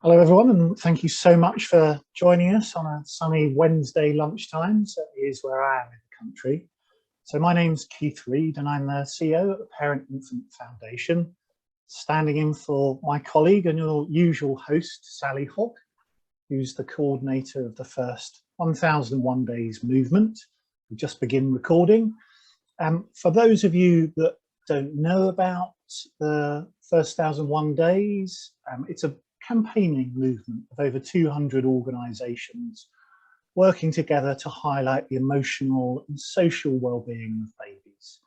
Hello everyone, and thank you so much for joining us on a sunny Wednesday lunchtime. Certainly is where I am in the country. So my name's Keith Reed and I'm the CEO at the ParentInfant Foundation, standing in for my colleague and your usual host, Sally Hogg, who's the coordinator of the first 1001 Days movement. We just begin recording. For those of you that don't know about the first 1001 Days, it's a campaigning movement of over 200 organisations working together to highlight the emotional and social well-being of babies.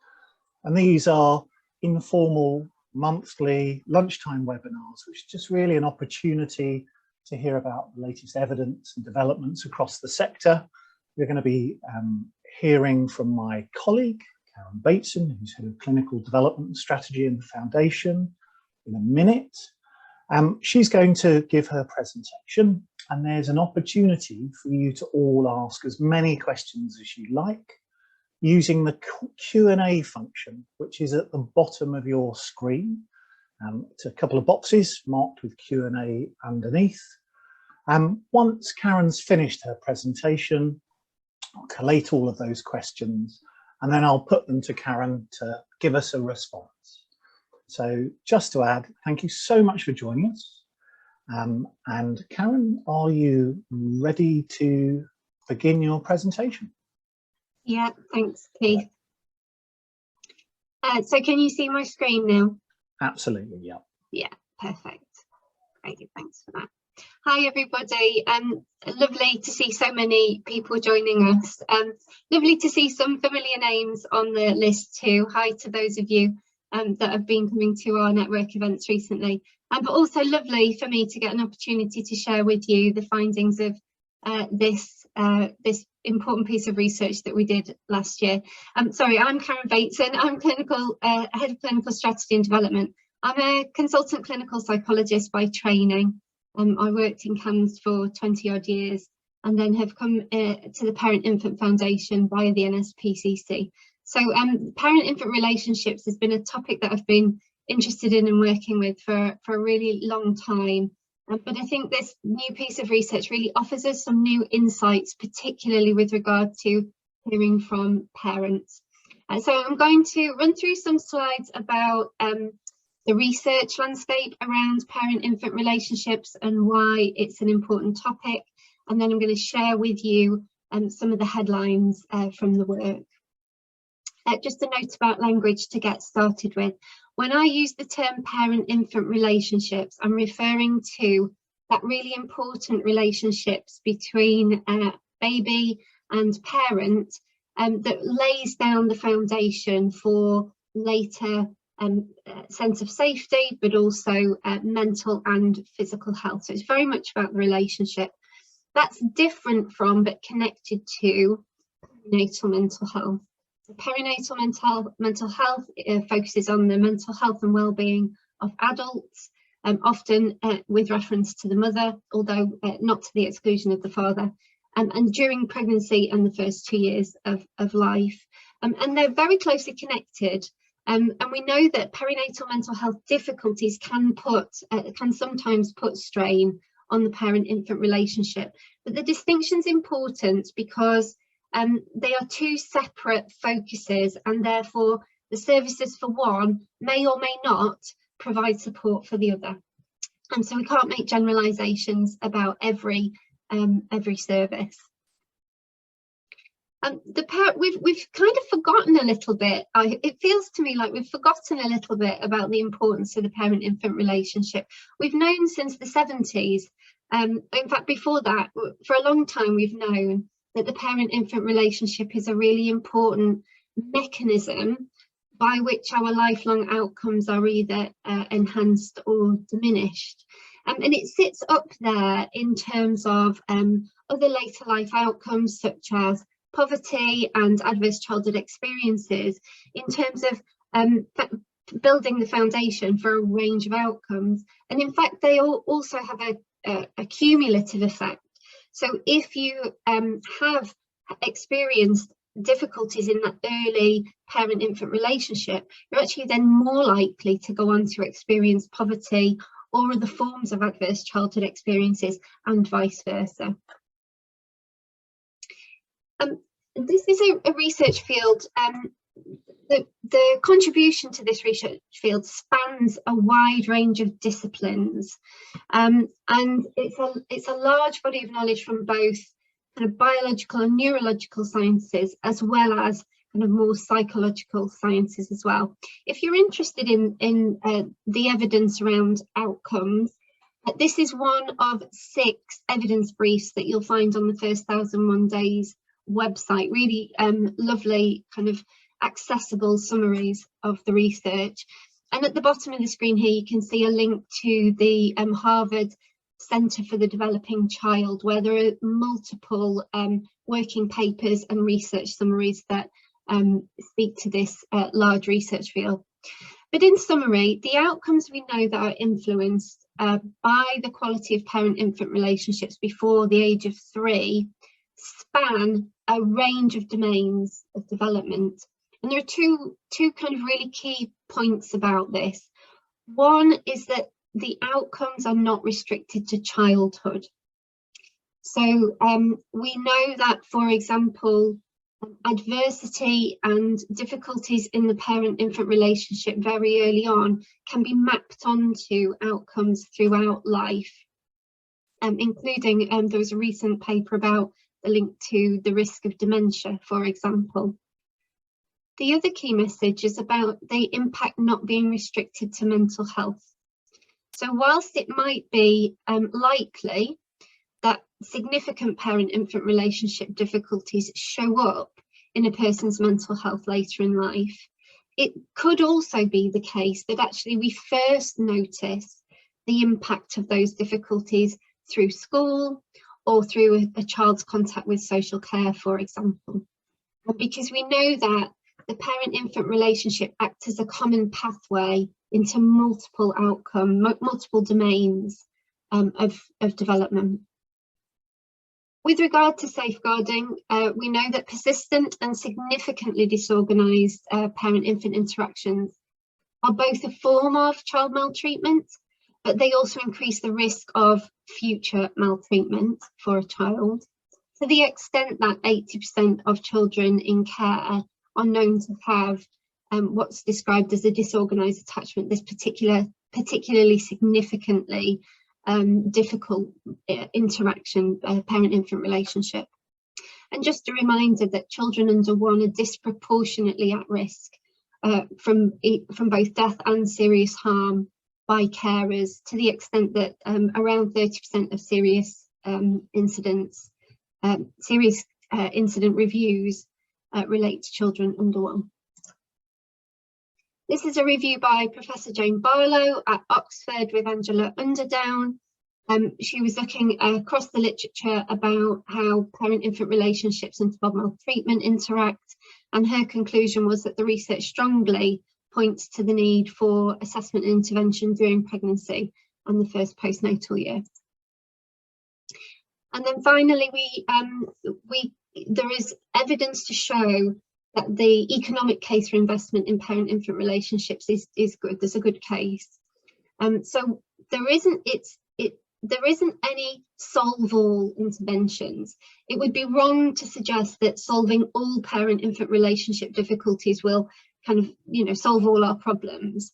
And these are informal, monthly, lunchtime webinars, which is just really an opportunity to hear about the latest evidence and developments across the sector. We're going to be hearing from my colleague, Karen Bateson, who's Head of Clinical Development and Strategy in the Foundation, in a minute. She's going to give her presentation, and there's an opportunity for you to all ask as many questions as you like using the Q&A function, which is at the bottom of your screen. It's a couple of boxes marked with Q&A underneath. Once Karen's finished her presentation, I'll collate all of those questions and then I'll put them to Karen to give us a response. So just to add, thank you so much for joining us. And Karen, are you ready to begin your presentation? Yeah, thanks, Keith. So can you see my screen now? Absolutely, yeah. Yeah, perfect. Great, thanks for that. Hi everybody, lovely to see so many people joining us. Lovely to see some familiar names on the list too. Hi to those of you that have been coming to our network events recently, but also lovely for me to get an opportunity to share with you the findings of this important piece of research that we did last year. Sorry, I'm Karen Bateson. I'm Head of Clinical Strategy and Development. I'm a consultant clinical psychologist by training. I worked in CAMS for 20 odd years and then have come to the ParentInfant Foundation via the NSPCC. So parent-infant relationships has been a topic that I've been interested in and working with for a really long time. But I think this new piece of research really offers us some new insights, particularly with regard to hearing from parents. So I'm going to run through some slides about the research landscape around parent-infant relationships and why it's an important topic. And then I'm going to share with you some of the headlines from the work. Just a note about language to get started with. When I use the term parent-infant relationships, I'm referring to that really important relationships between baby and parent that lays down the foundation for later sense of safety, but also mental and physical health. So it's very much about the relationship. That's different from, but connected to, perinatal mental health. Perinatal mental health focuses on the mental health and well-being of adults, often with reference to the mother, although not to the exclusion of the father, and during pregnancy and the first 2 years of life. And they're very closely connected. And we know that perinatal mental health difficulties can sometimes put strain on the parent-infant relationship. But the distinction's important because they are two separate focuses, and therefore the services for one may or may not provide support for the other. And so we can't make generalisations about every service. We've kind of forgotten a little bit. It feels to me like we've forgotten a little bit about the importance of the parent-infant relationship. We've known since the 70s. In fact, before that, for a long time, we've known that the parent-infant relationship is a really important mechanism by which our lifelong outcomes are either enhanced or diminished. And it sits up there in terms of other later life outcomes such as poverty and adverse childhood experiences, in terms of building the foundation for a range of outcomes. And in fact, they also have a cumulative effect. So if you have experienced difficulties in that early parent-infant relationship, you're actually then more likely to go on to experience poverty or other forms of adverse childhood experiences, and vice versa. This is a research field. The contribution to this research field spans a wide range of disciplines, and it's a large body of knowledge from both kind of biological and neurological sciences, as well as kind of more psychological sciences as well. If you're interested in the evidence around outcomes, this is one of 6 evidence briefs that you'll find on the First 1001 Days website. Really lovely kind of accessible summaries of the research. And at the bottom of the screen here, you can see a link to the Harvard Centre for the Developing Child, where there are multiple working papers and research summaries that speak to this large research field. But in summary, the outcomes we know that are influenced by the quality of parent-infant relationships before the age of 3 span a range of domains of development. And there are two kind of really key points about this. One is that the outcomes are not restricted to childhood. So we know that, for example, adversity and difficulties in the parent-infant relationship very early on can be mapped onto outcomes throughout life, including there was a recent paper about the link to the risk of dementia, for example. The other key message is about the impact not being restricted to mental health. So whilst it might be likely that significant parent-infant relationship difficulties show up in a person's mental health later in life, it could also be the case that actually we first notice the impact of those difficulties through school or through a child's contact with social care, for example. And because we know that the parent-infant relationship acts as a common pathway into multiple multiple domains of development. With regard to safeguarding, we know that persistent and significantly disorganised parent-infant interactions are both a form of child maltreatment, but they also increase the risk of future maltreatment for a child, to the extent that 80% of children in care are known to have what's described as a disorganised attachment, this particularly significantly difficult interaction, parent-infant relationship. And just a reminder that children under 1 are disproportionately at risk from both death and serious harm by carers, to the extent that around 30% of serious incident reviews relate to children under 1. This is a review by Professor Jane Barlow at Oxford with Angela Underdown. She was looking across the literature about how parent-infant relationships and child maltreatment interact, and her conclusion was that the research strongly points to the need for assessment and intervention during pregnancy and the first postnatal year. And then finally, there is evidence to show that the economic case for investment in parent-infant relationships is good. There's a good case. So there isn't any solve-all interventions. It would be wrong to suggest that solving all parent-infant relationship difficulties will kind of, solve all our problems.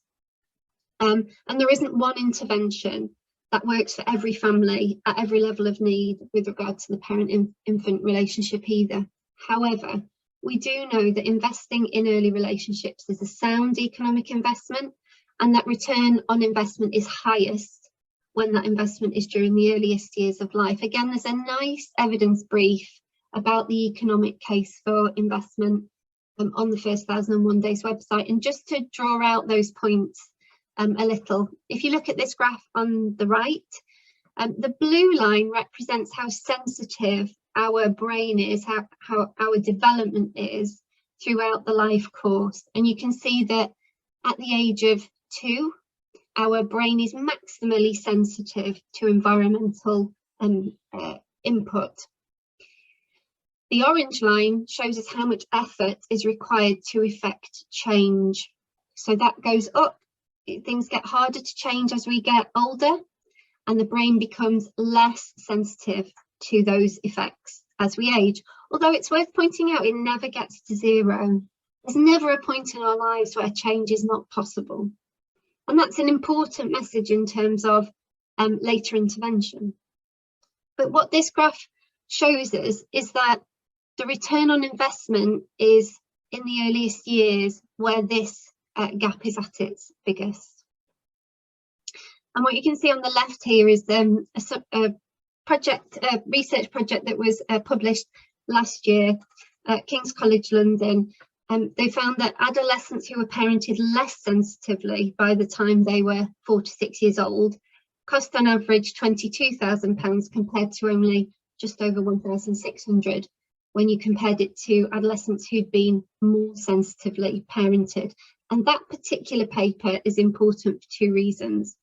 And there isn't one intervention that works for every family at every level of need with regard to the parent-infant relationship either. However, we do know that investing in early relationships is a sound economic investment, and that return on investment is highest when that investment is during the earliest years of life. Again, there's a nice evidence brief about the economic case for investment on the First 1001 Days website. And just to draw out those points a little, if you look at this graph on the right, the blue line represents how sensitive our brain is, how our development is throughout the life course. And you can see that at the age of 2, our brain is maximally sensitive to environmental input. The orange line shows us how much effort is required to effect change. So that goes up things get harder to change as we get older, and the brain becomes less sensitive to those effects as we age. Although it's worth pointing out, it never gets to zero. There's never a point in our lives where change is not possible. And that's an important message in terms of later intervention. But what this graph shows us is that the return on investment is in the earliest years where this gap is at its biggest. And what you can see on the left here is a research project that was published last year at King's College London. They found that adolescents who were parented less sensitively by the time they were 4 to 6 years old cost on average £22,000 compared to only just over 1,600 when you compared it to adolescents who'd been more sensitively parented. And that particular paper is important for two reasons.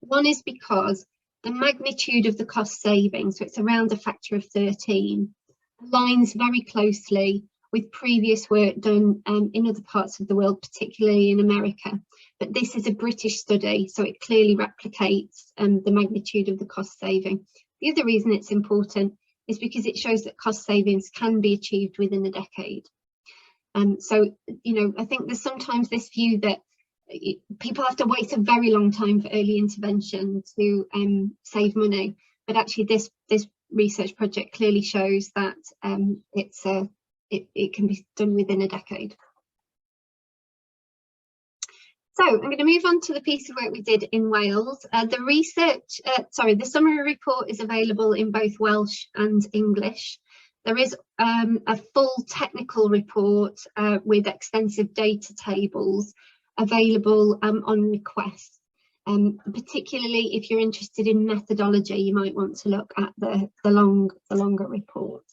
One is because the magnitude of the cost saving, so it's around a factor of 13, aligns very closely with previous work done in other parts of the world, particularly in America. But this is a British study, so it clearly replicates the magnitude of the cost saving. The other reason it's important is because it shows that cost savings can be achieved within a decade. So, you know, I think there's sometimes this view that people have to wait a very long time for early intervention to save money, but actually this research project clearly shows that it can be done within a decade. So I'm going to move on to the piece of work we did in Wales. The summary report is available in both Welsh and English. There is a full technical report with extensive data tables available on request. Particularly if you're interested in methodology, you might want to look at the longer report.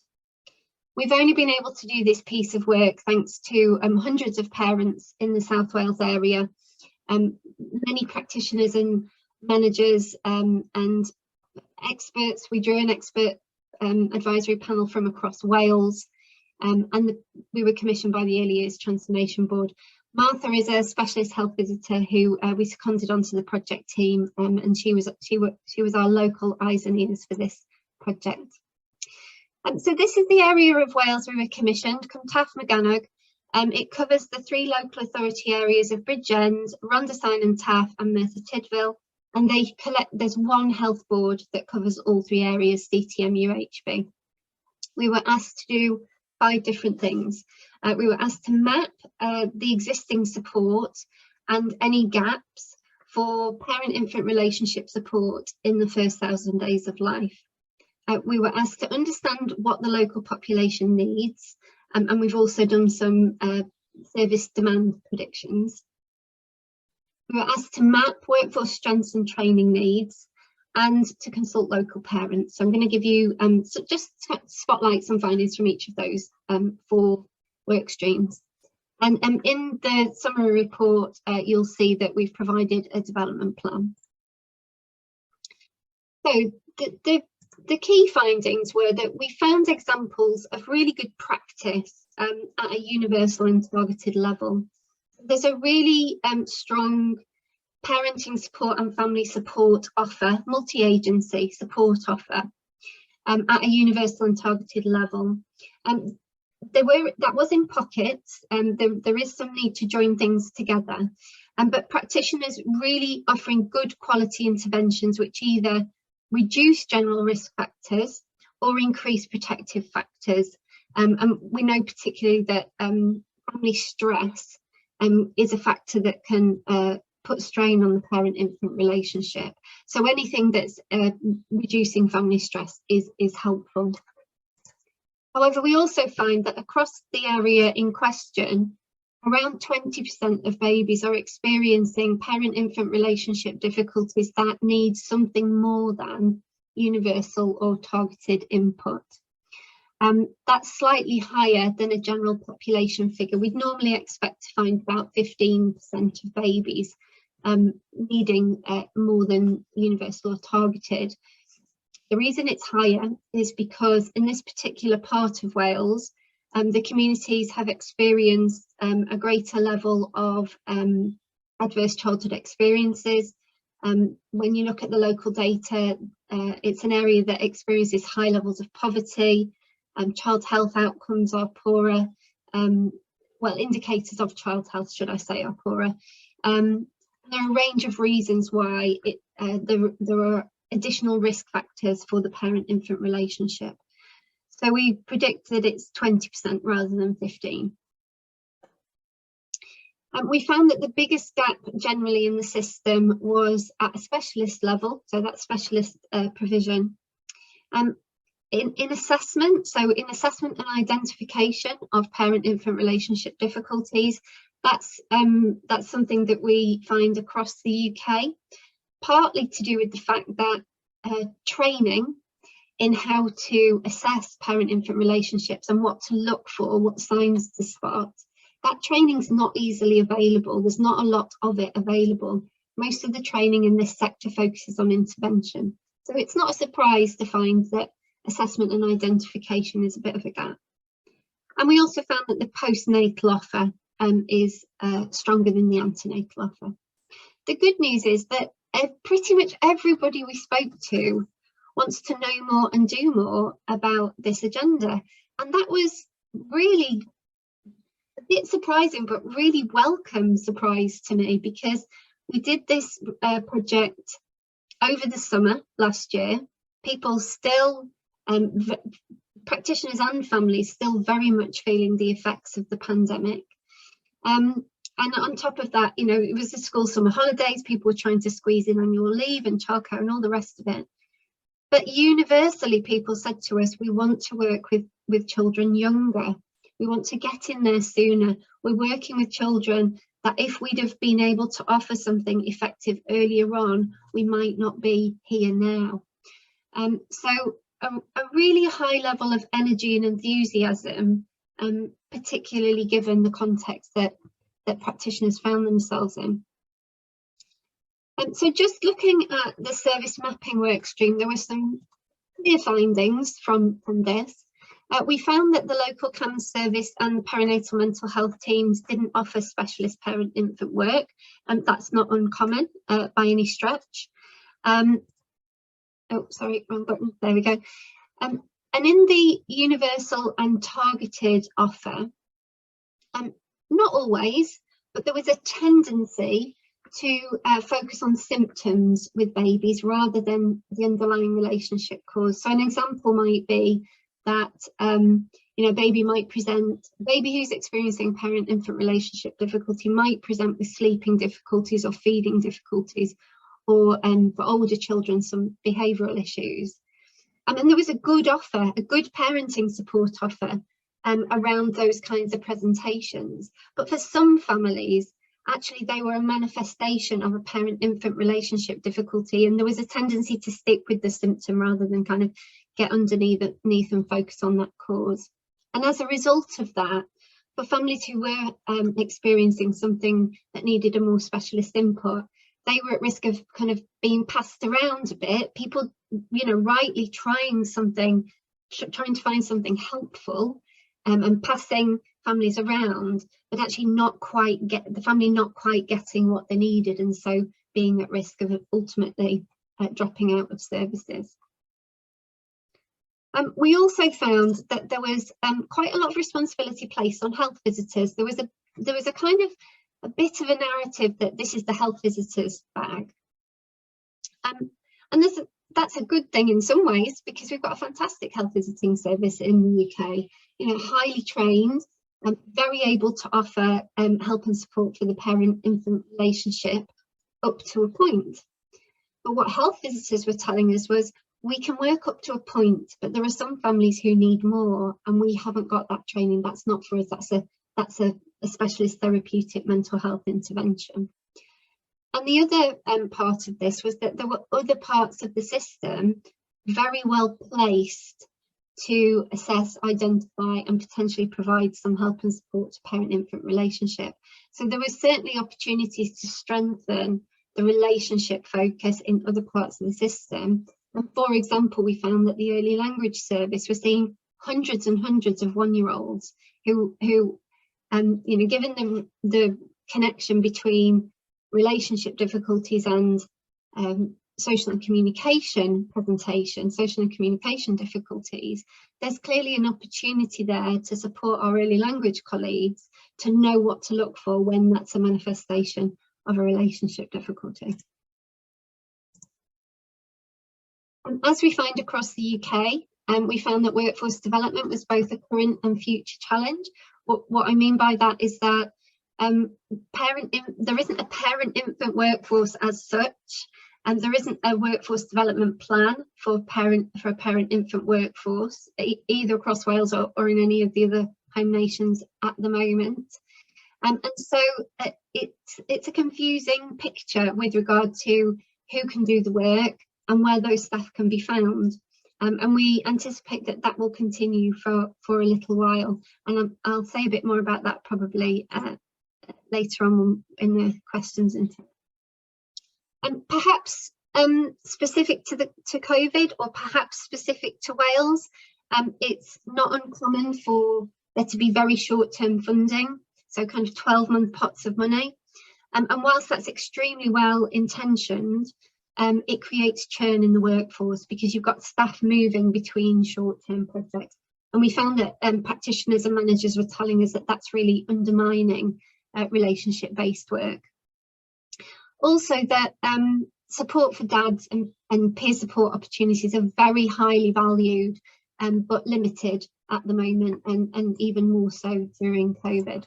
We've only been able to do this piece of work thanks to hundreds of parents in the South Wales area, many practitioners and managers and experts. We drew an expert advisory panel from across Wales, and we were commissioned by the Early Years Transformation Board. Martha is a specialist health visitor who we seconded onto the project team, and she was our local eyes and ears for this project. So this is the area of Wales we were commissioned, Cwmtaf Maganog. It covers the 3 local authority areas of Bridgend, Rhondda and Taff, and Merthyr Tydfil, and there's one health board that covers all 3 areas, CTM-UHB. We were asked to do 5 different things. We were asked to map the existing support and any gaps for parent-infant relationship support in the first 1,000 days of life. We were asked to understand what the local population needs, and we've also done some service demand predictions. We were asked to map workforce strengths and training needs, and to consult local parents. So I'm going to give you just spotlight some findings from each of those 4 work streams. And in the summary report, you'll see that we've provided a development plan. So the key findings were that we found examples of really good practice at a universal and targeted level. There's a really strong parenting support and family support offer, multi-agency support offer at a universal and targeted level. That was in pockets, and there is some need to join things together. But practitioners really offering good quality interventions which either reduce general risk factors or increase protective factors. And we know particularly that family stress is a factor that can put strain on the parent-infant relationship. So anything that's reducing family stress is helpful. However, we also find that across the area in question, around 20% of babies are experiencing parent-infant relationship difficulties that need something more than universal or targeted input. That's slightly higher than a general population figure. We'd normally expect to find about 15% of babies needing more than universal or targeted. The reason it's higher is because in this particular part of Wales, the communities have experienced a greater level of adverse childhood experiences. When you look at the local data, it's an area that experiences high levels of poverty. Child health outcomes are poorer. Well, indicators of child health, should I say, are poorer. There are a range of reasons why there are additional risk factors for the parent-infant relationship. So we predict that it's 20% rather than 15%. We found that the biggest gap generally in the system was at a specialist level, so that's specialist provision. In assessment, so in assessment and identification of parent-infant relationship difficulties, that's something that we find across the UK, partly to do with the fact that training in how to assess parent-infant relationships and what to look for, what signs to spot, that training's not easily available. There's not a lot of it available. Most of the training in this sector focuses on intervention. So it's not a surprise to find that assessment and identification is a bit of a gap. And we also found that the postnatal offer is stronger than the antenatal offer. The good news is that pretty much everybody we spoke to wants to know more and do more about this agenda. And that was really a bit surprising, but really welcome surprise to me, because we did this project over the summer last year. People still, practitioners and families still very much feeling the effects of the pandemic. And on top of that, you know, it was the school summer holidays, people were trying to squeeze in annual leave and childcare and all the rest of it. But universally, people said to us, we want to work with children younger. We want to get in there sooner. We're working with children that if we'd have been able to offer something effective earlier on, we might not be here now. So a really high level of energy and enthusiasm, particularly given the context that practitioners found themselves in. So just looking at the service mapping work stream, there were some clear findings from this. We found that the local CAMS service and the perinatal mental health teams didn't offer specialist parent-infant work, and that's not uncommon by any stretch. Oh, sorry, wrong button. There we go. And in the universal and targeted offer, not always, but there was a tendency to focus on symptoms with babies rather than the underlying relationship cause. So an example might be that you know, baby who's experiencing parent-infant relationship difficulty might present with sleeping difficulties or feeding difficulties, or for older children, some behavioural issues. And there was a good offer, a good parenting support offer around those kinds of presentations. But for some families, actually they were a manifestation of a parent-infant relationship difficulty, and there was a tendency to stick with the symptom rather than kind of get underneath and focus on that cause. And as a result of that, for families who were experiencing something that needed a more specialist input, they were at risk of kind of being passed around a bit. People, you know, rightly trying to find something helpful and passing families around, but actually not quite getting what they needed, and so being at risk of ultimately dropping out of services. We also found that there was quite a lot of responsibility placed on health visitors. There was a kind of a bit of a narrative that this is the health visitors' bag, and that's a good thing in some ways, because we've got a fantastic health visiting service in the UK. You know, highly trained and very able to offer help and support for the parent-infant relationship up to a point. But what health visitors were telling us was, we can work up to a point, but there are some families who need more, and we haven't got that training. That's not for us. That's a specialist therapeutic mental health intervention. And the other part of this was that there were other parts of the system very well placed to assess, identify and potentially provide some help and support to parent-infant relationship. So there were certainly opportunities to strengthen the relationship focus in other parts of the system. And for example, we found that the early language service was seeing hundreds and hundreds of one-year-olds who you know, given the connection between relationship difficulties and social and communication difficulties, there's clearly an opportunity there to support our early language colleagues to know what to look for when that's a manifestation of a relationship difficulty. As we find across the UK, we found that workforce development was both a current and future challenge. What I mean by that is that there isn't a parent-infant workforce as such, and there isn't a workforce development plan for a parent-infant workforce, either across Wales or in any of the other home nations at the moment. And so it's a confusing picture with regard to who can do the work and where those staff can be found. And we anticipate that that will continue for a little while. And I'll say a bit more about that probably later on in the questions. And perhaps specific to COVID, or perhaps specific to Wales, it's not uncommon for there to be very short-term funding, so kind of 12-month pots of money. And whilst that's extremely well intentioned, it creates churn in the workforce because you've got staff moving between short-term projects. And we found that practitioners and managers were telling us that that's really undermining relationship-based work. Also, that support for dads and peer support opportunities are very highly valued, but limited at the moment, and even more so during COVID.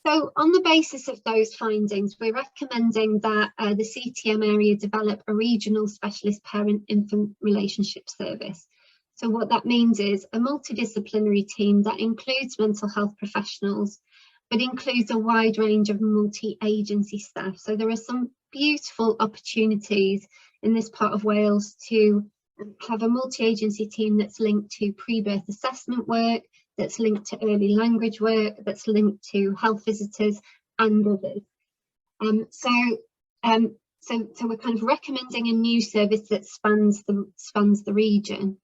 So on the basis of those findings, we're recommending that the CTM area develop a regional specialist parent-infant relationship service. So what that means is a multidisciplinary team that includes mental health professionals, but includes a wide range of multi-agency staff. So there are some beautiful opportunities in this part of Wales to have a multi-agency team that's linked to pre-birth assessment work, that's linked to early language work, that's linked to health visitors and others. So we're kind of recommending a new service that spans the region.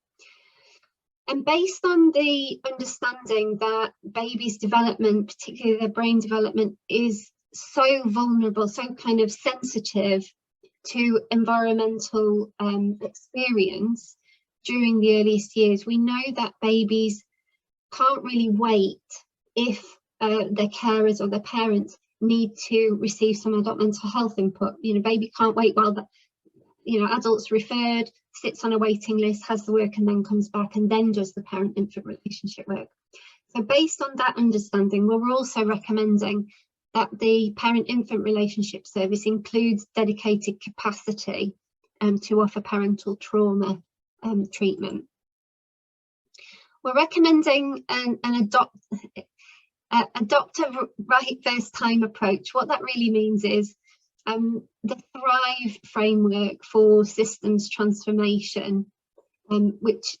And based on the understanding that babies' development, particularly their brain development, is so vulnerable, so kind of sensitive to environmental experience during the earliest years, we know that babies can't really wait if their carers or their parents need to receive some adult mental health input. You know, baby can't wait while the adult's referred, sits on a waiting list, has the work, and then comes back and then does the parent-infant relationship work. So based on that understanding, we're also recommending that the parent-infant relationship service includes dedicated capacity to offer parental trauma treatment. We're recommending an adopt a right first time approach. What that really means is the Thrive framework for systems transformation, which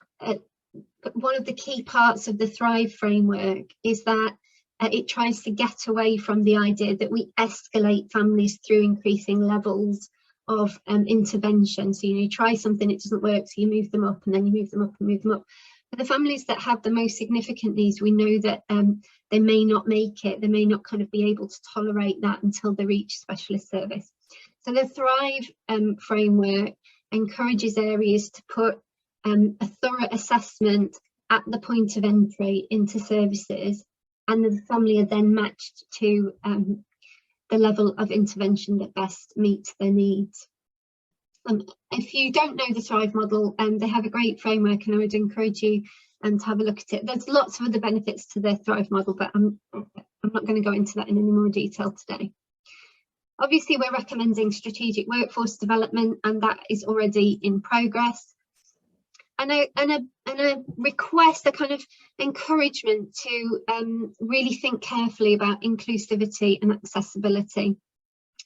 one of the key parts of the Thrive framework is that it tries to get away from the idea that we escalate families through increasing levels of intervention. So, you try something, it doesn't work, so you move them up, and then you move them up and move them up. For the families that have the most significant needs, we know that they may not make it, they may not kind of be able to tolerate that until they reach specialist service. So the Thrive framework encourages areas to put a thorough assessment at the point of entry into services, and the family are then matched to the level of intervention that best meets their needs. If you don't know the Thrive model, they have a great framework, and I would encourage you to have a look at it. There's lots of other benefits to the Thrive model, but I'm not going to go into that in any more detail today. Obviously, we're recommending strategic workforce development, and that is already in progress. And a request, a kind of encouragement to really think carefully about inclusivity and accessibility.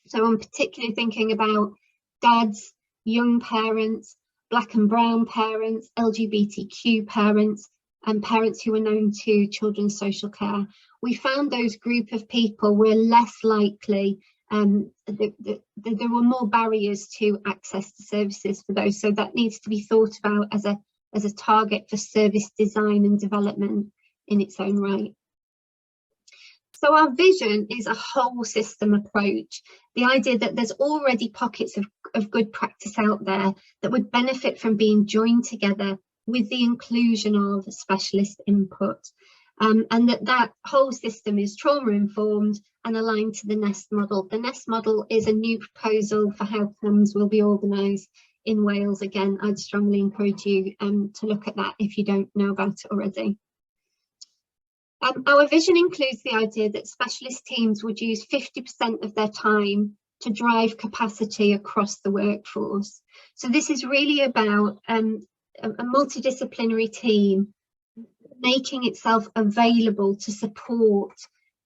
So I'm particularly thinking about dads, young parents, Black and brown parents, LGBTQ parents, and parents who are known to children's social care. We found those group of people were less likely, there were more barriers to access to services for those, so that needs to be thought about as a target for service design and development in its own right. So our vision is a whole system approach, the idea that there's already pockets of good practice out there that would benefit from being joined together with the inclusion of specialist input, and that whole system is trauma informed and aligned to the NEST model. The NEST model is a new proposal for how CAMS will be organised in Wales. Again, I'd strongly encourage you to look at that if you don't know about it already. Our vision includes the idea that specialist teams would use 50% of their time to drive capacity across the workforce. So this is really about a multidisciplinary team making itself available to support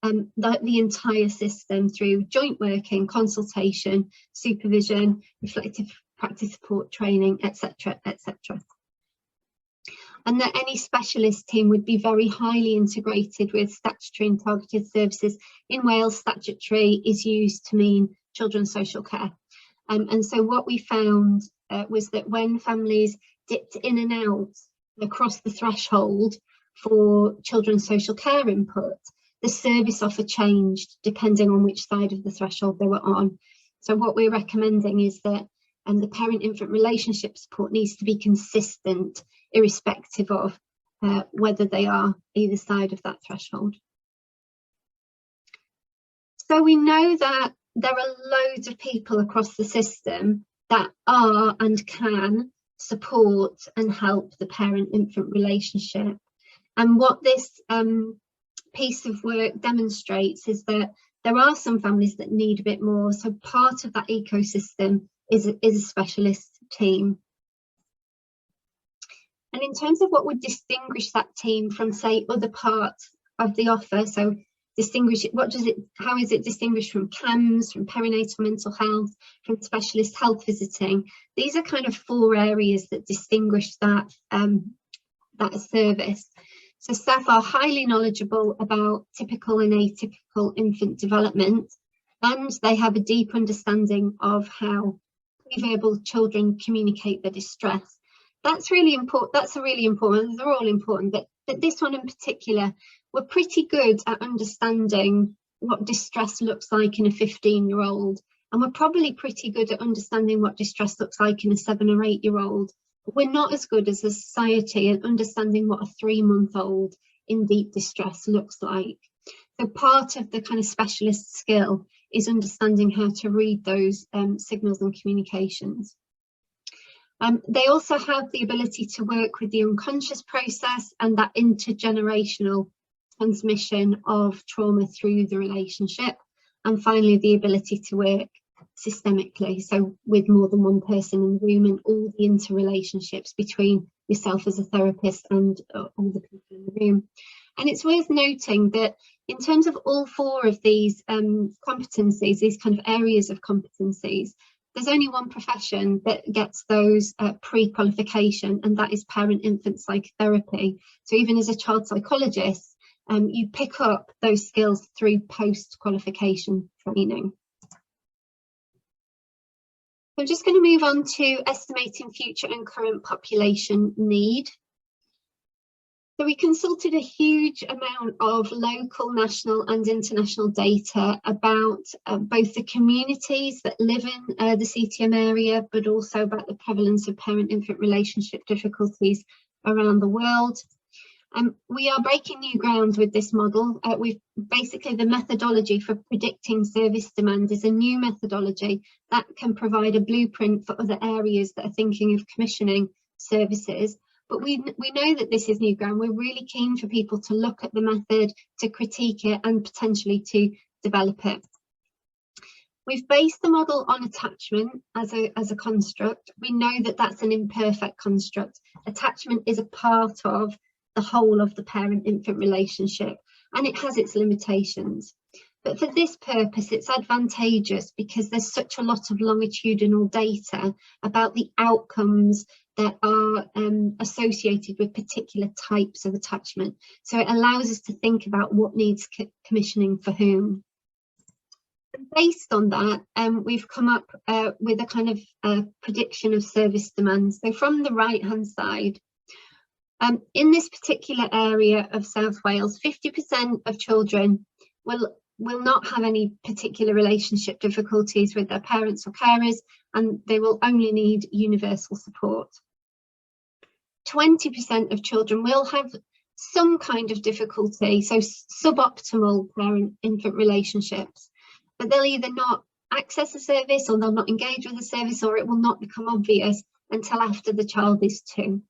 the entire system through joint working, consultation, supervision, reflective practice support training, etc., etc. And that any specialist team would be very highly integrated with statutory and targeted services. In Wales, statutory is used to mean children's social care. And so what we found was that when families dipped in and out across the threshold for children's social care input, the service offer changed depending on which side of the threshold they were on. So what we're recommending is that the parent-infant relationship support needs to be consistent, irrespective of whether they are either side of that threshold. So we know that there are loads of people across the system that are and can support and help the parent-infant relationship. And what this piece of work demonstrates is that there are some families that need a bit more. So part of that ecosystem is a specialist team. And in terms of what would distinguish that team from, say, other parts of the offer, so distinguish it, how is it distinguished from CAMS, from perinatal mental health, from specialist health visiting? These are kind of 4 areas that distinguish that, that service. So staff are highly knowledgeable about typical and atypical infant development, and they have a deep understanding of how preverbal children communicate their distress. That's really important. That's a really important. They're all important, but this one in particular, we're pretty good at understanding what distress looks like in a 15-year-old, and we're probably pretty good at understanding what distress looks like in a 7 or 8-year-old. We're not as good as a society at understanding what a 3-month-old in deep distress looks like. So part of the kind of specialist skill is understanding how to read those signals and communications. They also have the ability to work with the unconscious process and that intergenerational transmission of trauma through the relationship. And finally, the ability to work systemically, so with more than one person in the room and all the interrelationships between yourself as a therapist and all the people in the room. And it's worth noting that in terms of all 4 of these competencies, these kind of areas of competencies, there's only one profession that gets those pre-qualification, and that is parent-infant psychotherapy. So even as a child psychologist, you pick up those skills through post-qualification training. I'm just going to move on to estimating future and current population need. So we consulted a huge amount of local, national and international data about both the communities that live in the CTM area, but also about the prevalence of parent-infant relationship difficulties around the world. We are breaking new ground with this model. Basically, the methodology for predicting service demand is a new methodology that can provide a blueprint for other areas that are thinking of commissioning services. But we know that this is new ground. We're really keen for people to look at the method, to critique it and potentially to develop it. We've based the model on attachment as a construct. We know that that's an imperfect construct. Attachment is a part of the whole of the parent-infant relationship, and it has its limitations. But for this purpose, it's advantageous because there's such a lot of longitudinal data about the outcomes that are associated with particular types of attachment. So it allows us to think about what needs commissioning for whom. Based on that, we've come up with a kind of prediction of service demand. So from the right-hand side, in this particular area of South Wales, 50% of children will not have any particular relationship difficulties with their parents or carers, and they will only need universal support. 20% of children will have some kind of difficulty, so suboptimal parent-infant relationships, but they'll either not access the service, or they'll not engage with the service, or it will not become obvious until after the child is 2.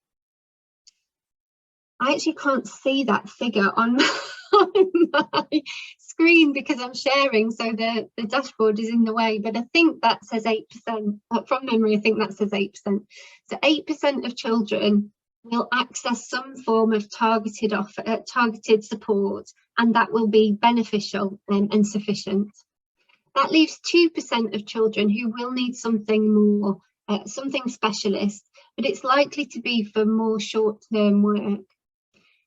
I actually can't see that figure on my screen because I'm sharing, so the dashboard is in the way, but I think that says 8%. From memory, I think that says 8%. So 8% of children will access some form of targeted support, and that will be beneficial and sufficient. That leaves 2% of children who will need something more, something specialist, but it's likely to be for more short-term work.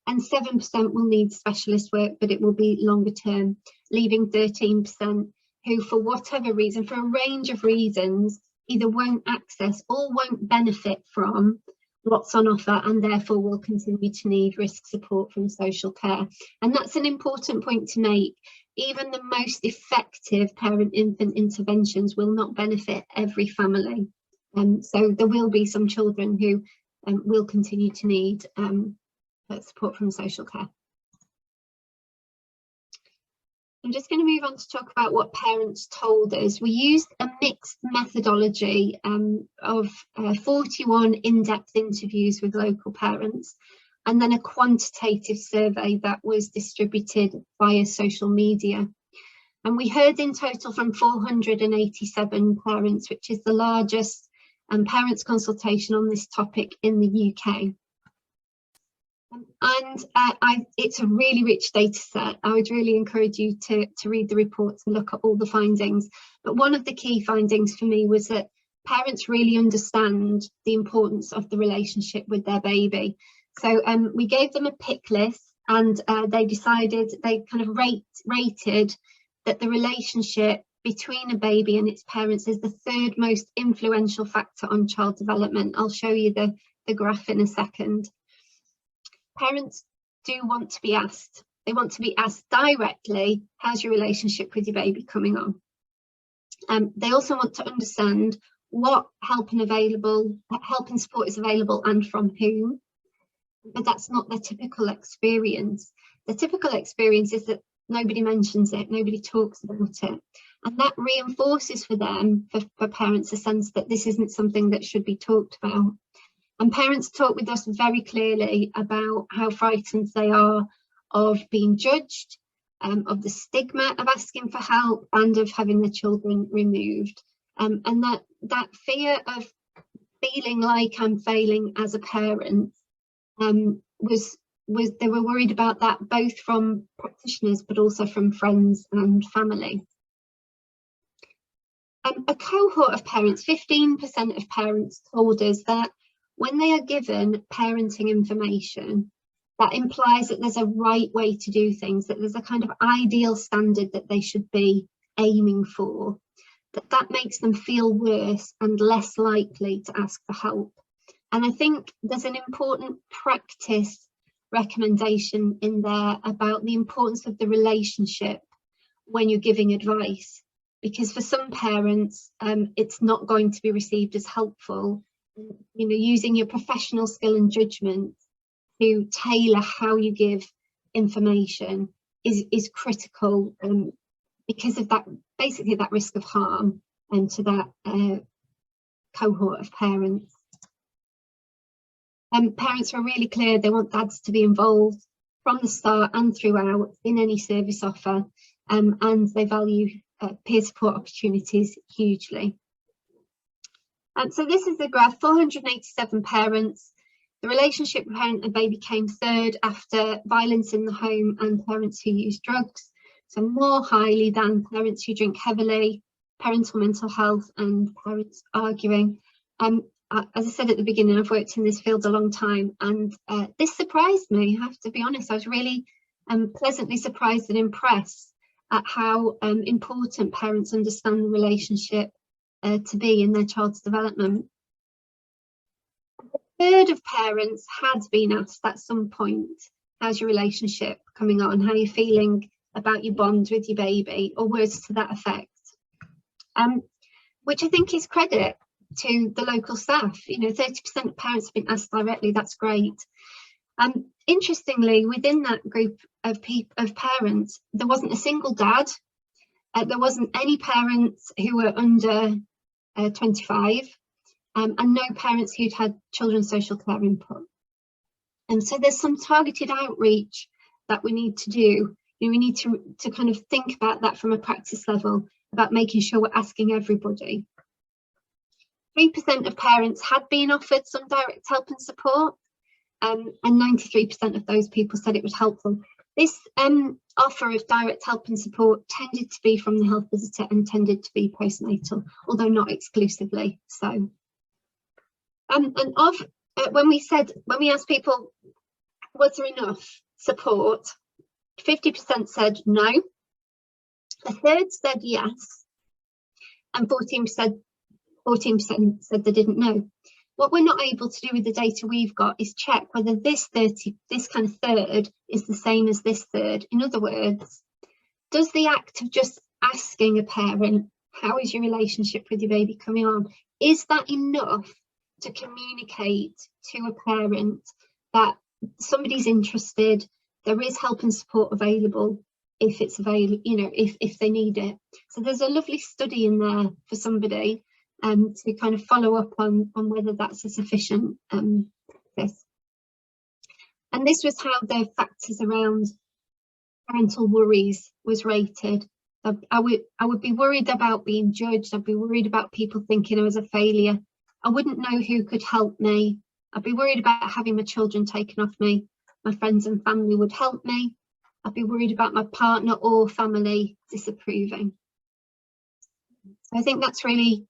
And 7% will need specialist work, but it will be longer term, leaving 13% who, for whatever reason, for a range of reasons, either won't access or won't benefit from what's on offer, and therefore will continue to need risk support from social care. And that's an important point to make. Even the most effective parent-infant interventions will not benefit every family. So there will be some children who will continue to need support from social care. I'm just going to move on to talk about what parents told us. We used a mixed methodology of 41 in-depth interviews with local parents, and then a quantitative survey that was distributed via social media. And we heard in total from 487 parents, which is the largest parents consultation on this topic in the UK. And it's a really rich data set. I would really encourage you to read the reports and look at all the findings. But one of the key findings for me was that parents really understand the importance of the relationship with their baby. So we gave them a pick list, and they kind of rated that the relationship between a baby and its parents is the 3rd most influential factor on child development. I'll show you the graph in a second. Parents do want to be asked. They want to be asked directly, how's your relationship with your baby coming on? They also want to understand what help and support is available and from whom. But that's not their typical experience. The typical experience is that nobody mentions it, nobody talks about it. And that reinforces for them, for parents, a sense that this isn't something that should be talked about. And parents talk with us very clearly about how frightened they are of being judged, of the stigma of asking for help, and of having their children removed. And that fear of feeling like I'm failing as a parent they were worried about that, both from practitioners but also from friends and family. A cohort of parents, 15% of parents, told us that when they are given parenting information, that implies that there's a right way to do things, that there's a kind of ideal standard that they should be aiming for, that makes them feel worse and less likely to ask for help. And I think there's an important practice recommendation in there about the importance of the relationship when you're giving advice, because for some parents it's not going to be received as helpful. You know, using your professional skill and judgment to tailor how you give information is critical, because of that, basically that risk of harm to that cohort of parents. Parents are really clear they want dads to be involved from the start and throughout in any service offer, and they value peer support opportunities hugely. So this is the graph. 487 parents. The relationship with parent and baby came 3rd after violence in the home and parents who use drugs, so more highly than parents who drink heavily, parental mental health, and parents arguing. As I said at the beginning, I've worked in this field a long time, and this surprised me, I have to be honest. I was really pleasantly surprised and impressed at how important parents understand the relationship to be in their child's development. A 3rd of parents had been asked at some point, how's your relationship coming on? How are you feeling about your bond with your baby, or words to that effect, which I think is credit to the local staff. 30% of parents have been asked directly. That's great. Interestingly, within that group of parents, there wasn't a single dad. There wasn't any parents who were under 25, and no parents who'd had children's social care input. And so there's some targeted outreach that we need to do. We need to kind of think about that from a practice level, about making sure we're asking everybody. 3% of parents had been offered some direct help and support, and 93% of those people said it was helpful. This offer of direct help and support tended to be from the health visitor and tended to be postnatal, although not exclusively so. When we asked people, was there enough support, 50% said no, a third said yes, and 14% said they didn't know. What we're not able to do with the data we've got is check whether this kind of third is the same as this third. In other words, does the act of just asking a parent, how is your relationship with your baby coming on, is that enough to communicate to a parent that somebody's interested, there is help and support available if it's available, if they need it? So there's a lovely study in there for somebody to kind of follow up on whether that's a sufficient practice. And this was how the factors around parental worries was rated. I would be worried about being judged. I'd be worried about people thinking I was a failure. I wouldn't know who could help me. I'd be worried about having my children taken off me. My friends and family would help me. I'd be worried about my partner or family disapproving. So I think that's really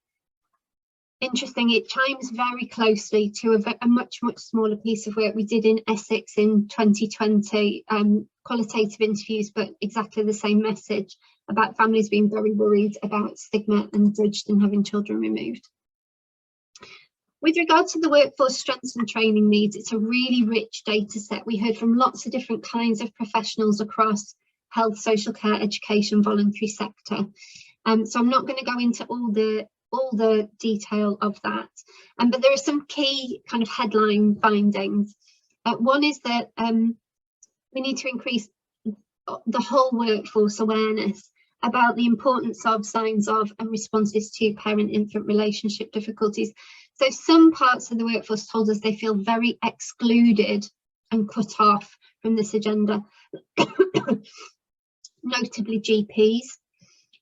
interesting. It chimes very closely to a much smaller piece of work we did in Essex in 2020, qualitative interviews, but exactly the same message about families being very worried about stigma and judged and having children removed. With regard to the workforce strengths and training needs, it's a really rich data set. We heard from lots of different kinds of professionals across health, social care, education, voluntary sector. So I'm not going to go into all the detail of that, but there are some key kind of headline findings. One is that we need to increase the whole workforce awareness about the importance of signs of and responses to parent-infant relationship difficulties. So some parts of the workforce told us they feel very excluded and cut off from this agenda, notably GPs.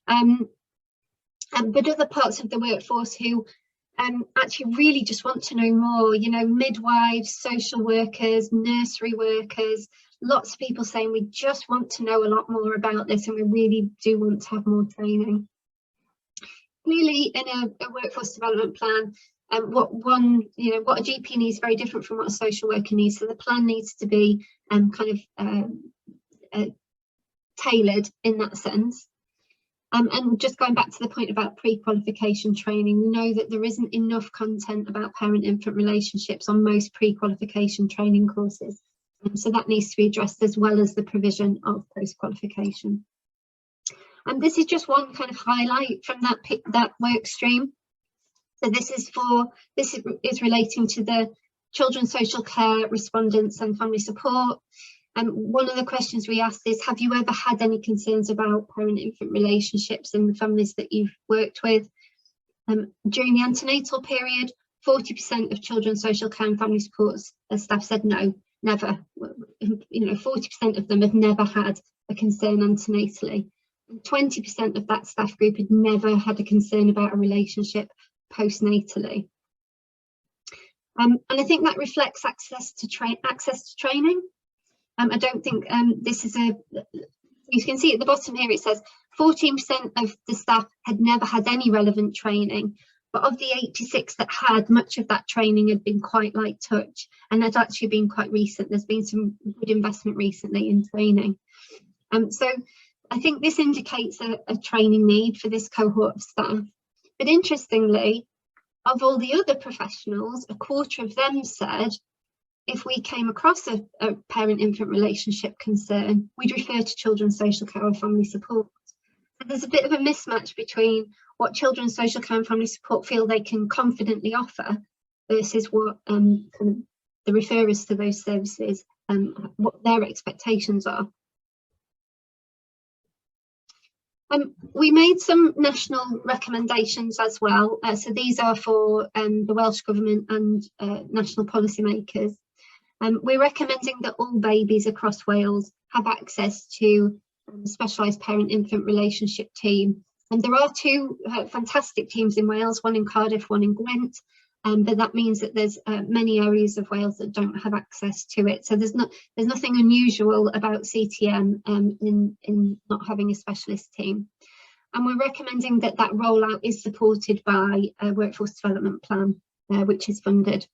But other parts of the workforce who actually really just want to know more, midwives, social workers, nursery workers, lots of people saying we just want to know a lot more about this and we really do want to have more training. Clearly in a workforce development plan, what a GP needs is very different from what a social worker needs. So the plan needs to be tailored in that sense. And just going back to the point about pre-qualification training, we know that there isn't enough content about parent-infant relationships on most pre-qualification training courses. So that needs to be addressed, as well as the provision of post-qualification. And this is just one kind of highlight from that work stream. So this is relating to the children's social care respondents and family support. One of the questions we asked is, have you ever had any concerns about parent-infant relationships in the families that you've worked with? During the antenatal period, 40% of children's social care and family support staff said no, never. 40% of them have never had a concern antenatally. 20% of that staff group had never had a concern about a relationship postnatally. And I think that reflects access to training. I don't think this is you can see at the bottom here, it says 14% of the staff had never had any relevant training, but of the 86 that had, much of that training had been quite light touch and had actually been quite recent. There's been some good investment recently in training. So I think this indicates a training need for this cohort of staff. But interestingly, of all the other professionals, a quarter of them said if we came across a parent-infant relationship concern, we'd refer to children's social care or family support. So there's a bit of a mismatch between what children's social care and family support feel they can confidently offer versus what kind of the referrers to those services, what their expectations are. We made some national recommendations as well. So these are for the Welsh Government and national policymakers. We're recommending that all babies across Wales have access to specialised parent-infant relationship team. And there are two fantastic teams in Wales, one in Cardiff, one in Gwent. But that means that there's many areas of Wales that don't have access to it. So there's nothing unusual about CTM in not having a specialist team. And we're recommending that that rollout is supported by a workforce development plan, which is funded.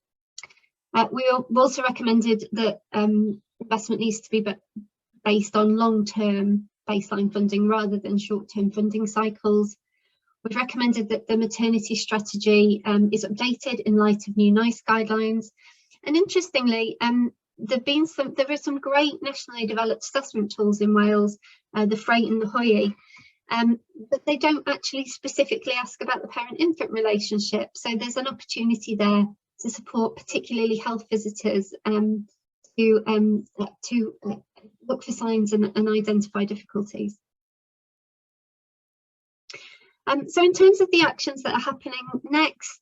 We've also recommended that investment needs to be based on long-term baseline funding rather than short-term funding cycles. We've recommended that the maternity strategy is updated in light of new NICE guidelines. And interestingly, there are some great nationally developed assessment tools in Wales, the FRAIT and the HOYI, but they don't actually specifically ask about the parent-infant relationship. So there's an opportunity there to support particularly health visitors to look for signs and identify difficulties. So in terms of the actions that are happening next,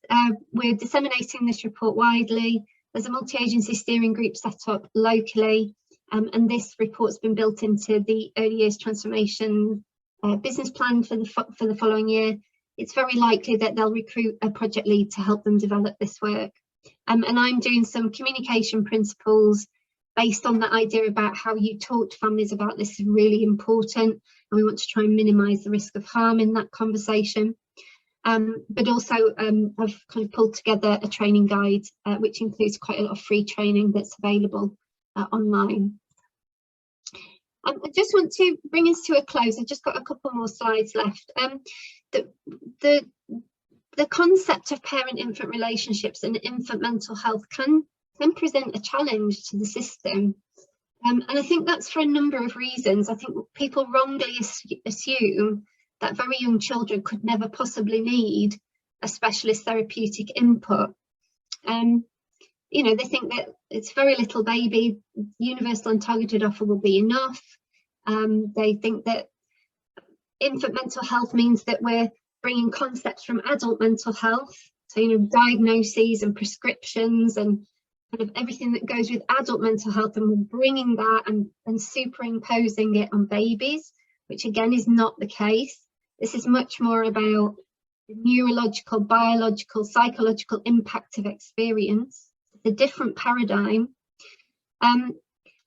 we're disseminating this report widely. There's a multi-agency steering group set up locally, and this report's been built into the early years transformation business plan for the following year. It's very likely that they'll recruit a project lead to help them develop this work. And I'm doing some communication principles based on that idea about how you talk to families about this is really important. And we want to try and minimise the risk of harm in that conversation. But also I've kind of pulled together a training guide, which includes quite a lot of free training that's available online. I just want to bring us to a close. I've just got a couple more slides left. The concept of parent-infant relationships and infant mental health can present a challenge to the system. And I think that's for a number of reasons. I think people wrongly assume that very young children could never possibly need a specialist therapeutic input. You know, they think that it's very little baby, universal and targeted offer will be enough. They think that infant mental health means that we're bringing concepts from adult mental health. So, you know, diagnoses and prescriptions and kind of everything that goes with adult mental health, and we're bringing that and superimposing it on babies, which again is not the case. This is much more about the neurological, biological, psychological impact of experience, a different paradigm. And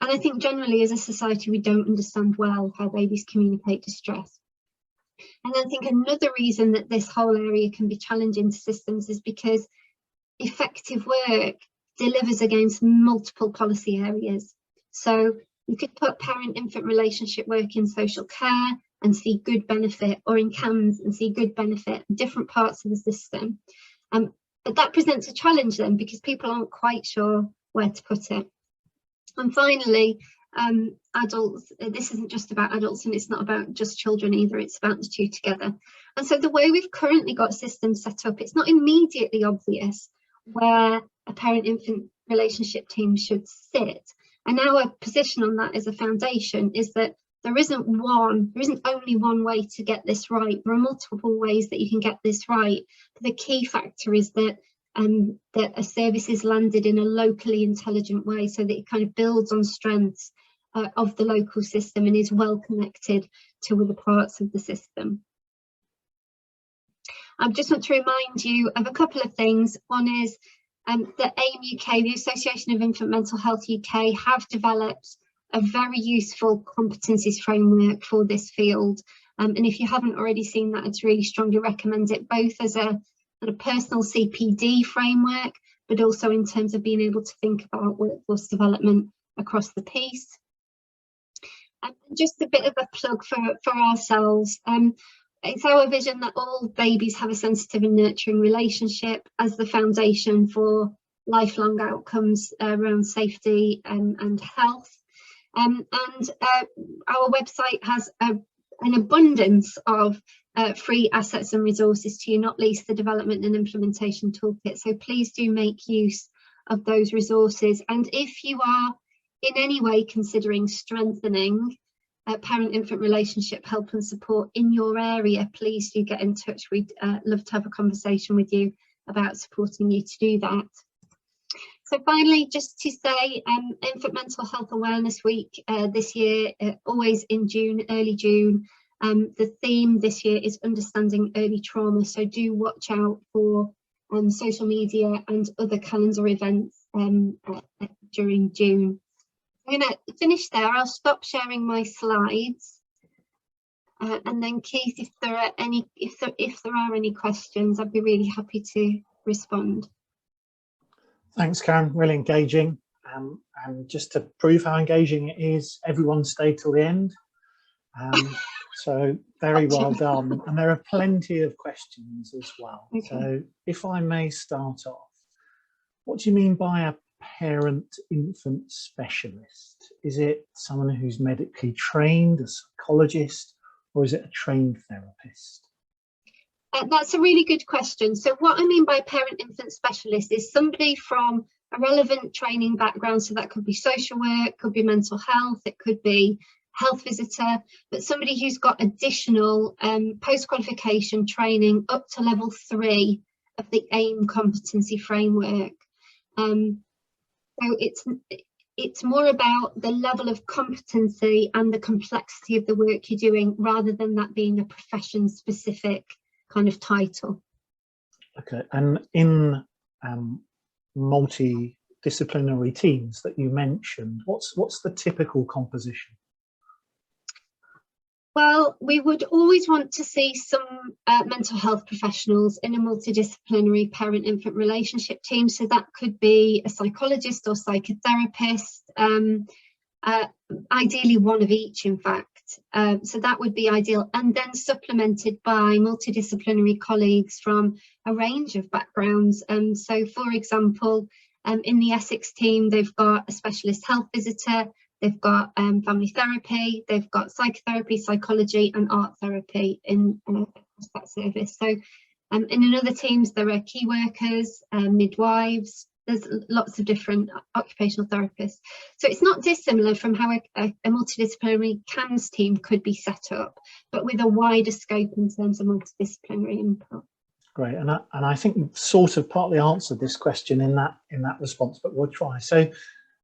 I think generally as a society, we don't understand well how babies communicate distress. And I think another reason that this whole area can be challenging to systems is because effective work delivers against multiple policy areas. So you could put parent-infant relationship work in social care and see good benefit, or in CAMS and see good benefit, different parts of the system. But that presents a challenge then, because people aren't quite sure where to put it. And finally, adults, this isn't just about adults, and it's not about just children either, it's about the two together. And so the way we've currently got systems set up, it's not immediately obvious where a parent-infant relationship team should sit. And our position on that as a foundation is that there isn't only one way to get this right. There are multiple ways that you can get this right. But the key factor is that that a service is landed in a locally intelligent way, so that it kind of builds on strengths of the local system and is well connected to other parts of the system. I just want to remind you of a couple of things. One is the AIM UK, the Association of Infant Mental Health UK, have developed a very useful competencies framework for this field. And if you haven't already seen that, I'd really strongly recommend it, both as a personal CPD framework, but also in terms of being able to think about workforce development across the piece. Just a bit of a plug for ourselves. It's our vision that all babies have a sensitive and nurturing relationship as the foundation for lifelong outcomes around safety and health. And our website has an abundance of free assets and resources to you, not least the development and implementation toolkit. So please do make use of those resources. And if you are in any way considering strengthening parent-infant relationship help and support in your area, please do get in touch. We'd love to have a conversation with you about supporting you to do that. So finally, just to say, Infant Mental Health Awareness Week this year, always in June, early June. The theme this year is understanding early trauma, so do watch out for social media and other calendar events during June. I'm going to finish there. I'll stop sharing my slides, and then Keith, if there are any questions, I'd be really happy to respond. Thanks, Karen. Really engaging. And just to prove how engaging it is, everyone stayed till the end. So very well done. And there are plenty of questions as well. Okay. So if I may start off, what do you mean by a parent-infant specialist? Is it someone who's medically trained, a psychologist, or is it a trained therapist? That's a really good question. So what I mean by parent-infant specialist is somebody from a relevant training background. So that could be social work, could be mental health, it could be health visitor, but somebody who's got additional post-qualification training up to level 3 of the AIM competency framework. So it's more about the level of competency and the complexity of the work you're doing, rather than that being a profession specific kind of title. Okay, and in multidisciplinary teams that you mentioned, what's the typical composition? Well, we would always want to see some mental health professionals in a multidisciplinary parent-infant relationship team. So that could be a psychologist or psychotherapist, ideally one of each, in fact. So that would be ideal, and then supplemented by multidisciplinary colleagues from a range of backgrounds. So, for example, in the Essex team, they've got a specialist health visitor, they've got family therapy, they've got psychotherapy, psychology and art therapy in that service. So in another teams, there are key workers, midwives, there's lots of different occupational therapists. So it's not dissimilar from how a multidisciplinary CAMS team could be set up, but with a wider scope in terms of multidisciplinary input. Great, and I think you've sort of partly answered this question in that response, but we'll try. So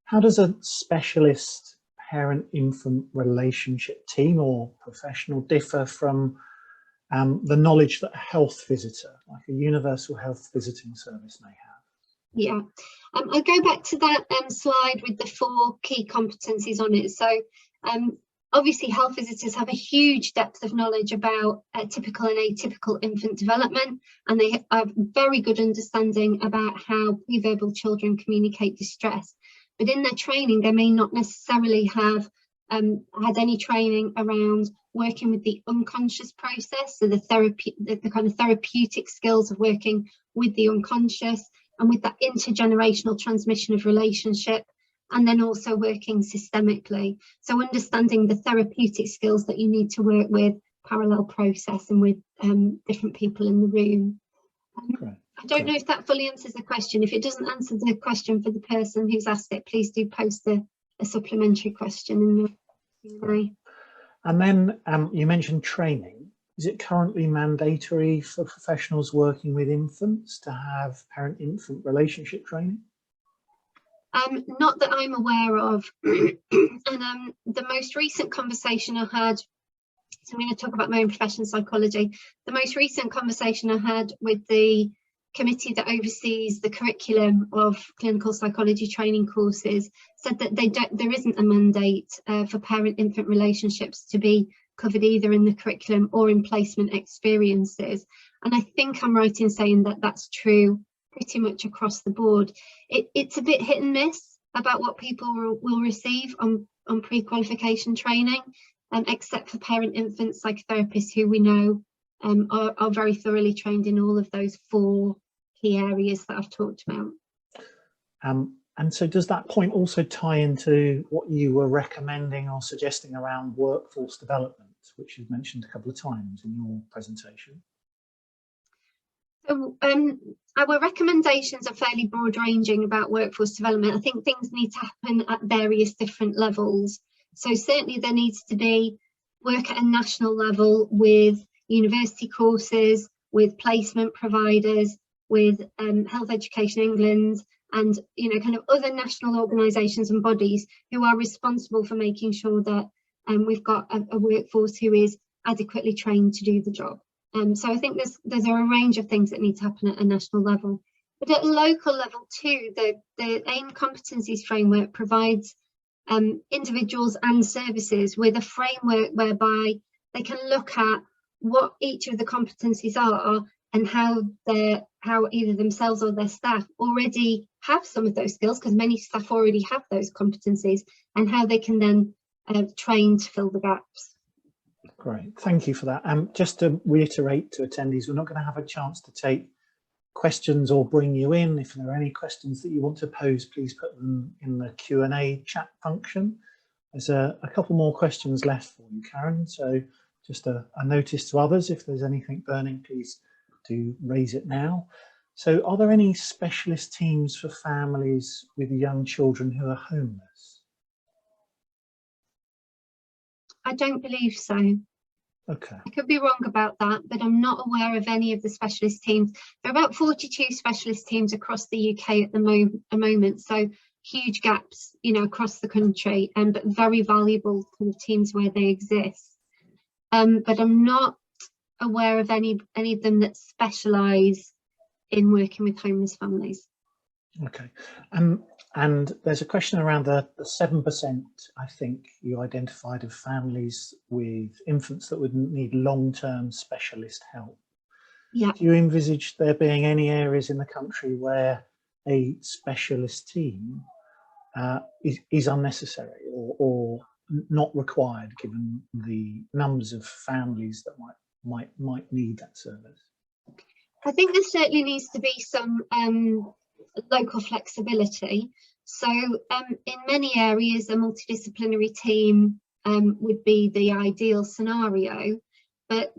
how does a specialist parent-infant relationship team or professional differ from the knowledge that a health visitor, like a universal health visiting service, may have? Yeah, I'll go back to that slide with the 4 key competencies on it. So obviously health visitors have a huge depth of knowledge about typical and atypical infant development, and they have very good understanding about how preverbal children communicate distress. But in their training, they may not necessarily have had any training around working with the unconscious process, so the kind of therapeutic skills of working with the unconscious and with that intergenerational transmission of relationship, and then also working systemically. So understanding the therapeutic skills that you need to work with parallel process and with different people in the room. I don't know if that fully answers the question. If it doesn't answer the question for the person who's asked it, please do post a supplementary question in the Q&A. And then you mentioned training. Is it currently mandatory for professionals working with infants to have parent-infant relationship training? Not that I'm aware of. And the most recent conversation I had, so I'm going to talk about my own profession, psychology. The most recent conversation I had with the committee that oversees the curriculum of clinical psychology training courses said that there isn't a mandate for parent-infant relationships to be covered either in the curriculum or in placement experiences. And I think I'm right in saying that that's true pretty much across the board. It's a bit hit and miss about what people will receive on pre-qualification training, except for parent-infant psychotherapists who we know are very thoroughly trained in all of those 4 key areas that I've talked about. And so does that point also tie into what you were recommending or suggesting around workforce development, which you've mentioned a couple of times in your presentation? So our recommendations are fairly broad ranging about workforce development. I think things need to happen at various different levels. So certainly there needs to be work at a national level with university courses, with placement providers, with Health Education England, and kind of other national organisations and bodies who are responsible for making sure that we've got a workforce who is adequately trained to do the job. So I think there's a range of things that need to happen at a national level. But at a local level too, the AIM competencies framework provides individuals and services with a framework whereby they can look at what each of the competencies are and how either themselves or their staff already have some of those skills, because many staff already have those competencies, and how they can then train to fill the gaps. Great, thank you for that. Just to reiterate to attendees, we're not going to have a chance to take questions or bring you in. If there are any questions that you want to pose, please put them in the Q&A chat function. There's a couple more questions left for you, Karen, so just a notice to others, if there's anything burning, please do raise it now. So are there any specialist teams for families with young children who are homeless? I don't believe so. Okay. I could be wrong about that, but I'm not aware of any of the specialist teams. There are about 42 specialist teams across the UK at the moment, so huge gaps, across the country, but very valuable kind of teams where they exist. But I'm not aware of any of them that specialise in working with homeless families. Okay. And there's a question around the 7%, I think, you identified of families with infants that would need long-term specialist help. Yeah. Do you envisage there being any areas in the country where a specialist team is unnecessary or not required, given the numbers of families that might need that service? I think there certainly needs to be some local flexibility. So in many areas, a multidisciplinary team would be the ideal scenario, but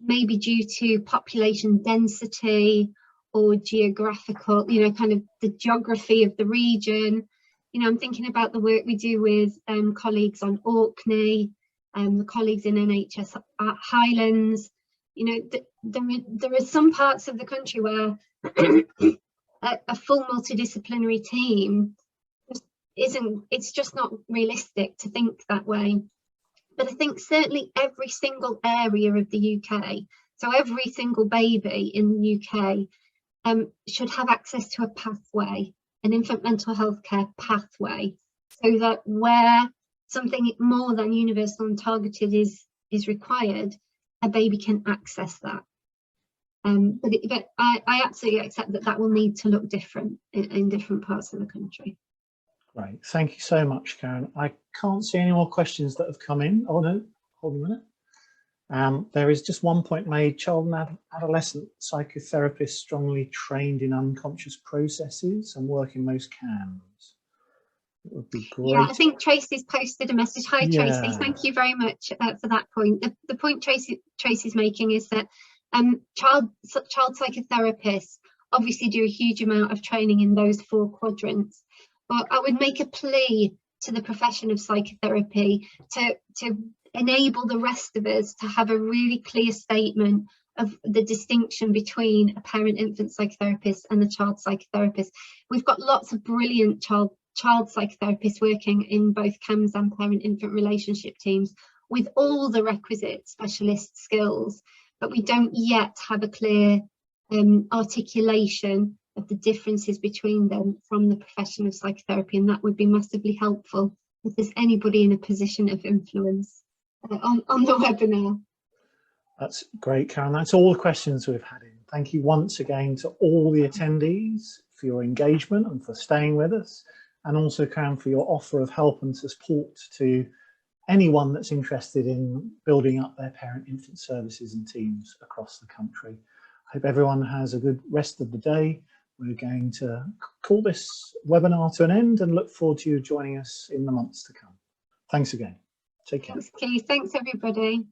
maybe due to population density or geographical, kind of the geography of the region. I'm thinking about the work we do with colleagues on Orkney, the colleagues in NHS at Highlands. There are some parts of the country where a full multidisciplinary team it's just not realistic to think that way. But I think certainly every single area of the UK, so every single baby in the UK should have access to a pathway, an infant mental health care pathway, so that where something more than universal and targeted is required, a baby can access that. But I absolutely accept that will need to look different in different parts of the country. Great, thank you so much, Karen. I can't see any more questions that have come in. Oh no, hold on a minute. There is just one point made: child and adolescent psychotherapists strongly trained in unconscious processes and work in most CAMs. It would be great. Yeah, I think Tracy's posted a message. Hi, yeah. Tracy, thank you very much for that point. The point Tracy's making is that child psychotherapists obviously do a huge amount of training in those 4 quadrants, but I would make a plea to the profession of psychotherapy to enable the rest of us to have a really clear statement of the distinction between a parent-infant psychotherapist and a child psychotherapist. We've got lots of brilliant child psychotherapists working in both CAMS and parent-infant relationship teams with all the requisite specialist skills, but we don't yet have a clear articulation of the differences between them from the profession of psychotherapy, and that would be massively helpful if there's anybody in a position of influence on the webinar. That's great, Karen. That's all the questions we've had in. Thank you once again to all the attendees for your engagement and for staying with us, and also, Karen, for your offer of help and support to anyone that's interested in building up their parent-infant services and teams across the country. I hope everyone has a good rest of the day. we're going to call this webinar to an end and look forward to you joining us in the months to come. Thanks again. Take care. Thanks, Keith. Thanks, everybody.